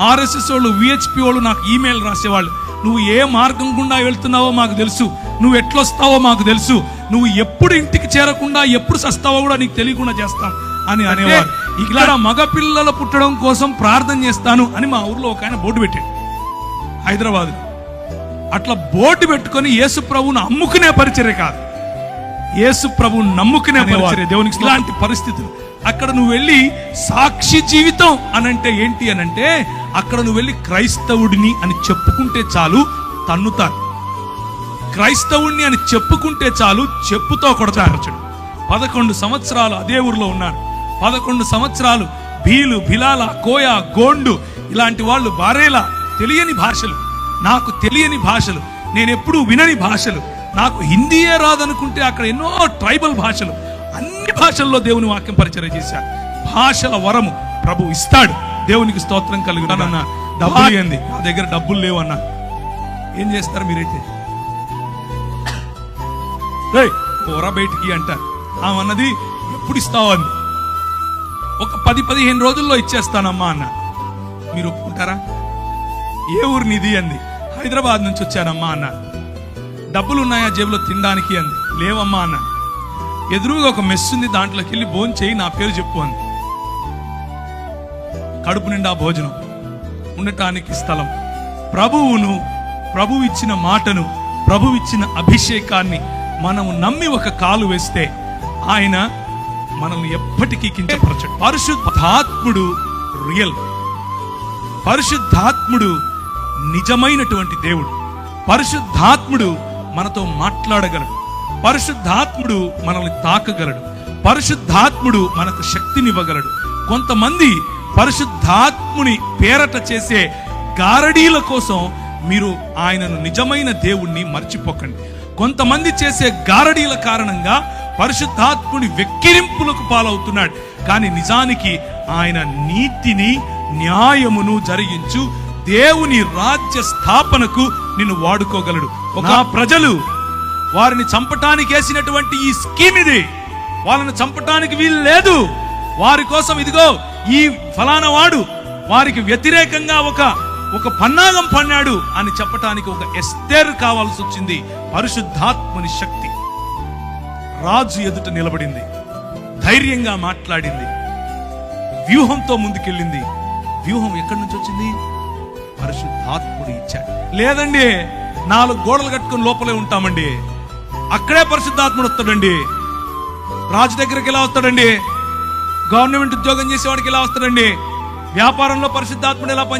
RSS వాళ్ళు, VHP వాళ్ళు నాకు ఈమెయిల్ రాసేవాళ్ళు, నువ్వు ఏ మార్గం గుండా వెళ్తున్నావో మాకు తెలుసు, నువ్వు ఎట్లొస్తావో మాకు తెలుసు, నువ్వు ఎప్పుడు ఇంటికి చేరకుండా ఎప్పుడు సస్తావో కూడా నీకు తెలియకుండా చేస్తాం అని అనేవారు. ఇక్కడ మగపిల్లలు పుట్టడం కోసం ప్రార్థన చేస్తాను అని మా ఊర్లో ఒక ఆయన బోర్డు పెట్టాడు హైదరాబాద్. అట్లా బోర్డు పెట్టుకొని యేసు ప్రభువును అమ్ముకునే పరిచర్య కాదు, యేసు ప్రభువును నమ్ముకునే పరిచర్య దేవునికి. ఇలాంటి పరిస్థితులు అక్కడ నువ్వు వెళ్ళి సాక్షి జీవితం అనంటే ఏంటి అనంటే, అక్కడ నువ్వు వెళ్ళి క్రైస్తవుడిని అని చెప్పుకుంటే చాలు తన్నుతారు. క్రైస్తవుడిని అని చెప్పుకుంటే చాలు చెప్పుతో కొడతారు. 11 సంవత్సరాలు అదే ఊర్లో ఉన్నాను. 11 సంవత్సరాలు భీలు, భిలాల, కోయ, గోండు ఇలాంటి వాళ్ళు, బారేలా, తెలియని భాషలు, నాకు తెలియని భాషలు, నేనెప్పుడు వినని భాషలు, నాకు హిందీయే రాదనుకుంటే అక్కడ ఎన్నో ట్రైబల్ భాషలు, అన్ని భాషల్లో దేవుని వాక్యం పరిచయం చేశాడు. భాషల వరము ప్రభు ఇస్తాడు. దేవునికి స్తోత్రం కలుగుతానన్న. డబ్బులు ఏంది, నా దగ్గర డబ్బులు లేవు అన్నా. ఏం చేస్తారు మీరైతే? పోరా బయటికి అంటారు. ఆమెన్నది ఎప్పుడు ఇస్తావు అంది. ఒక 10-15 రోజుల్లో ఇచ్చేస్తానమ్మా అన్న. మీరు ఒప్పుకుంటారా? ఏ ఊరు నిధి అంది. హైదరాబాద్ నుంచి వచ్చానమ్మా అన్న. డబ్బులు ఉన్నాయా జేబులో తినడానికి అంది. లేవమ్మా అన్న. ఎదురుగా ఒక మెస్ ఉంది, దాంట్లోకి వెళ్ళి భోజనం చేయి, నా పేరు చెప్పు అంది. కడుపు నిండా భోజనం, ఉండటానికి స్థలం, ప్రభువు ఇచ్చిన మాటను, ప్రభువు ఇచ్చిన అభిషేకాన్ని మనము నమ్మి ఒక కాలు వేస్తే ఆయన మనల్ని ఎప్పటికీ కించపరచడు. పరిశుద్ధాత్ముడు రియల్, పరిశుద్ధాత్ముడు నిజమైనటువంటి దేవుడు. పరిశుద్ధాత్ముడు మనతో మాట్లాడగలడు, పరిశుద్ధాత్ముడు మనల్ని తాకగలడు, పరిశుద్ధాత్ముడు మనకు శక్తినివ్వగలడు. కొంతమంది పరిశుద్ధాత్ముని పేరట చేసే గారడీల కోసం మీరు ఆయనను నిజమైన దేవుణ్ణి మర్చిపోకండి. కొంతమంది చేసే గారడీల కారణంగా పరిశుద్ధాత్ముని వెక్కిరింపులకు పాలవుతున్నాడు. కానీ నిజానికి ఆయన నీతిని, న్యాయమును జరిగించు దేవుని రాజ్య స్థాపనకు నిన్ను వాడుకోగలడు. ఒక ప్రజలు వారిని చంపటానికి వేసినటువంటి ఈ స్కీమ్ ఇది. వాళ్ళని చంపటానికి వీలు లేదు. వారి కోసం ఇదిగో ఈ ఫలానా వాడు వారికి వ్యతిరేకంగా ఒక పన్నాగం పన్నాడు అని చెప్పటానికి ఒక ఎస్తేరు కావాల్సి వచ్చింది. పరిశుద్ధాత్మని శక్తి రాజు ఎదుట నిలబడింది, ధైర్యంగా మాట్లాడింది, వ్యూహంతో ముందుకెళ్ళింది. వ్యూహం ఎక్కడి నుంచి వచ్చింది? పరిశుద్ధాత్ముడు ఇచ్చాడు. లేదండి 4 గోడలు కట్టుకుని లోపలే ఉంటామండి, అక్కడే పరిశుద్ధాత్ముడు వస్తాడండి. రాజు దగ్గరికి ఎలా వస్తాడండి? గవర్నమెంట్ ఉద్యోగం చేసేవాడికి ఎలా వస్తాడండి? వ్యాపారంలో పరిశుద్ధాత్ముడు ఎలా